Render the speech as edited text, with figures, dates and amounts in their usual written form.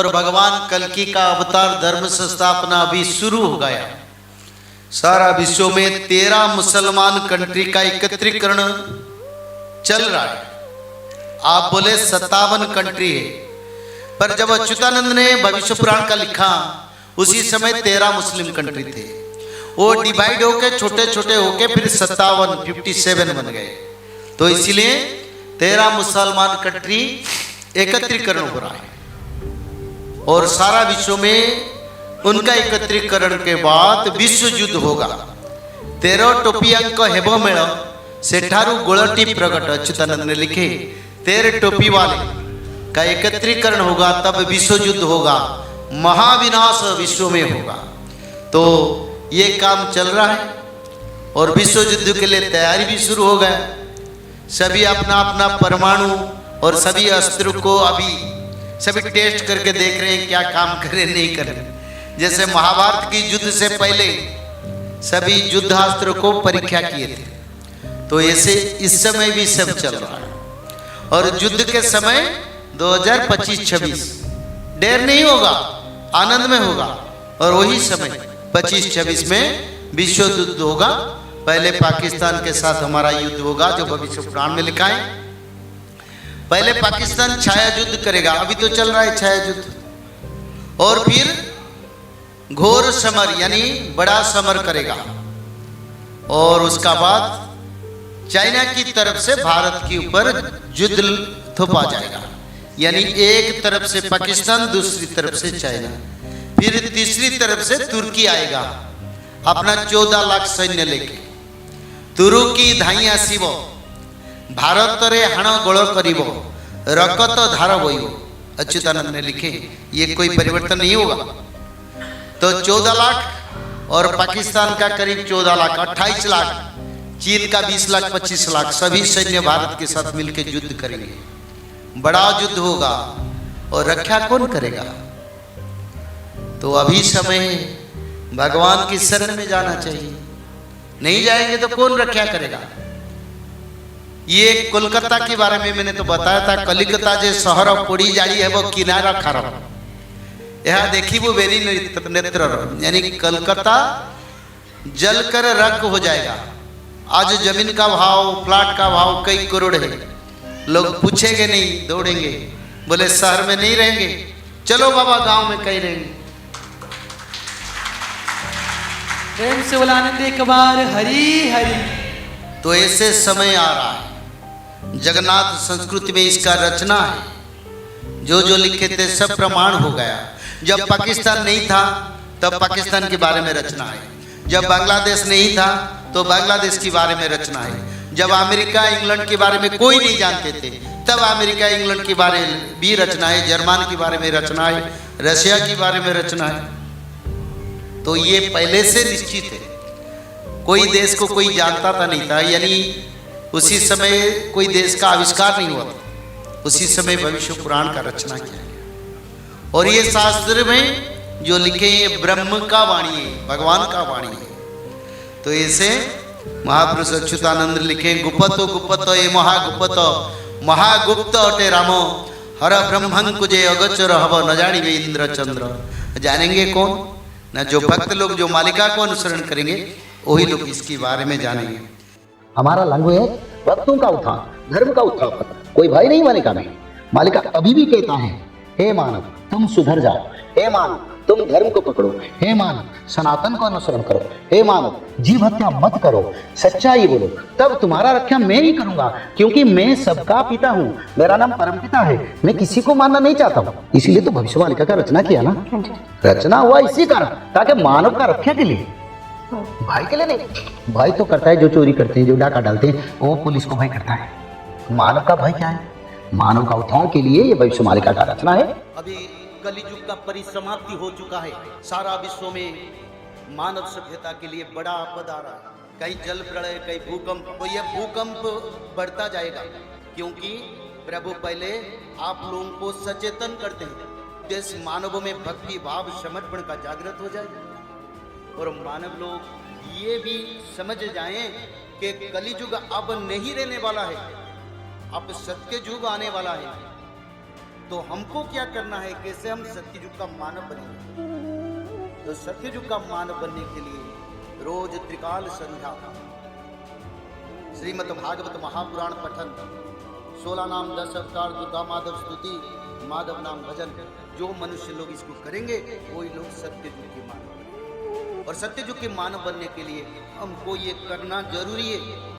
और भगवान कल्कि का अवतार धर्म संस्थापना अभी शुरू हो गया। सारा विश्व में 13 मुसलमान कंट्री का एकत्रीकरण चल रहा है। आप बोले 57 कंट्री है, पर जब अच्युतानंद ने भविष्य पुराण का लिखा उसी समय 13 मुस्लिम कंट्री थे। वो डिवाइड होके छोटे छोटे होके फिर 57 बन गए। तो इसलिए 13 मुसलमान कंट्री एकत्रीकरण हो रहा है और सारा विश्व में उनका एकत्रीकरण के बाद विश्व युद्ध होगा। 13 टोपियांक हेबो मेल सेठारु गोलटी प्रगट अच्युतानंद ने लिखे 13 टोपी वाले का एकत्रीकरण होगा, तब विश्व युद्ध होगा, महाविनाश विश्व में होगा। तो ये काम चल रहा है और विश्व युद्ध के लिए तैयारी भी शुरू हो गया। सभी अपना अपना परमाणु और सभी अस्त्र को अभी सभी टेस्ट करके देख रहे हैं क्या काम करे नहीं करे। जैसे महाभारत की युद्ध से पहले सभी युद्धास्त्र को परीक्षा किए थे, तो ऐसे इस समय भी सब चल रहा है। और युद्ध के समय 2025-26 देर नहीं होगा, आनंद में होगा। और वही समय 25-26 में विश्व युद्ध होगा। पहले पाकिस्तान के साथ हमारा युद्ध होगा, जो भविष्य पुराण में लिखा है। पहले पाकिस्तान छाया युद्ध करेगा, अभी तो चल रहा है छाया युद्ध, और फिर घोर समर यानी बड़ा समर करेगा। और उसका बाद चाइना की तरफ से भारत के ऊपर युद्ध थोपा जाएगा, यानी एक तरफ से पाकिस्तान, दूसरी तरफ से चाइना, फिर तीसरी तरफ से तुर्की आएगा अपना 14 लाख सैन्य लेके। तुर्की धाई आसीबो, भारत रे हाण गोल करिबो, रकत धार बोइबो। अच्युतानंद ने लिखे ये कोई परिवर्तन नहीं होगा। तो 14 लाख और पाकिस्तान का करीब 14 लाख 28 लाख, चीन का 20 लाख 25 लाख, सभी सैन्य भारत के साथ मिलकर युद्ध करेंगे। बड़ा युद्ध होगा और रक्षा कौन करेगा? तो अभी समय भगवान की शरण में जाना चाहिए। नहीं जाएंगे तो कौन रक्षा करेगा? ये कोलकाता के बारे में मैंने तो बताया था। कलिकता जे शहर पोड़ी जाड़ी है वो किनारा खराब यहाँ देखी वो बेरी नेत्र, यानी कलकत्ता जलकर रक हो जाएगा। आज जमीन का भाव, प्लाट का भाव कई करोड़ है। लोग पूछेंगे नहीं, दौड़ेंगे, बोले शहर में नहीं रहेंगे, चलो बाबा गांव में कहीं रहेंगे। प्रेम से बोला आनंद एक बार हरी हरी। तो ऐसे समय आ रहा है। जगन्नाथ संस्कृति में इसका रचना है। जो जो लिखे थे सब प्रमाण हो गया। जब पाकिस्तान नहीं था तब पाकिस्तान के बारे में रचना है। जब बांग्लादेश नहीं था तो बांग्लादेश के बारे में रचना है। जब अमेरिका इंग्लैंड के बारे में कोई नहीं जानते थे तब अमेरिका इंग्लैंड के बारे में भी रचना है। जर्मन के बारे में रचना है, रशिया के बारे में रचना है। तो ये पहले से निश्चित है। कोई देश को कोई जानता था नहीं था, यानी उसी समय कोई देश का आविष्कार नहीं हुआ था। उसी समय भविष्य पुराण का रचना किया गया। और ये शास्त्र में जो लिखे ये ब्रह्म का वाणी है, भगवान का वाणी है। तो ऐसे महापुरुष अच्युतानंद लिखे गुप्तो गुप्तो ये महागुप्तो महागुप्त अटे रामो हर ब्रह्मं कुजे अगोचर हव न जानी वे इंद्र चंद्र। जानेंगे कौन? ना जो भक्त लोग जो मालिका को अनुसरण करेंगे वही लोग इसके बारे में जानेंगे। हमारा लैंग्वेज भक्तों का उत्थान, धर्म का उत्थान, कोई भाई नहीं मालिका में। मालिका अभी भी कहता है, हे मानव तुम सुधर जाओ, हे मानव तुम धर्म को पकड़ो, हे मानव सनातन को अनुसरण करो, हे मानव जीव हत्या मत करो, सच्चाई बोलो, तब तुम्हारा रक्षा मैं ही करूंगा, क्योंकि मैं सबका पिता हूँ, मेरा नाम परमपिता है, मैं किसी को मानना नहीं चाहता हूँ। इसीलिए तो भविष्य मालिका का रचना किया ना। रचना हुआ इसी कारण, ताकि मानव का रक्षा के लिए, भाई के लिए नहीं। भाई तो करता है जो चोरी करते हैं, जो डाका डालते हैं, वो पुलिस को भाई करता है। मानव का भाई क्या है? मानव का उत्थान के लिए ये भविष्य मालिका का रचना है। अभी कलियुग का परिसमाप्ति हो चुका है। सारा विश्व में मानव सभ्यता के लिए बड़ा आपदा आ रहा है। कहीं जल प्रलय, कहीं भूकंप। तो यह भूकंप बढ़ता जाएगा, क्योंकि प्रभु पहले आप लोगों को सचेतन करते हैं। देश मानवों में भक्ति भाव समर्पण का जागृत हो जाए और मानव लोग ये भी समझ जाएं कि कलियुग अब नहीं रहने वाला है, अब सत्य युग आने वाला है। तो हमको क्या करना है, कैसे हम सत्ययुग का मानव बनेंगे। तो सत्ययुग का मानव बनने के लिए रोज त्रिकाल संध्या श्रीमद् भागवत महापुराण पठन, 16 नाम 10 अवतार, दुर्गा माधव स्तुति, माधव नाम भजन, जो मनुष्य लोग इसको करेंगे वही लोग सत्ययुग के मानव बनेंगे। और सत्ययुग के मानव बनने के लिए हमको ये करना जरूरी है।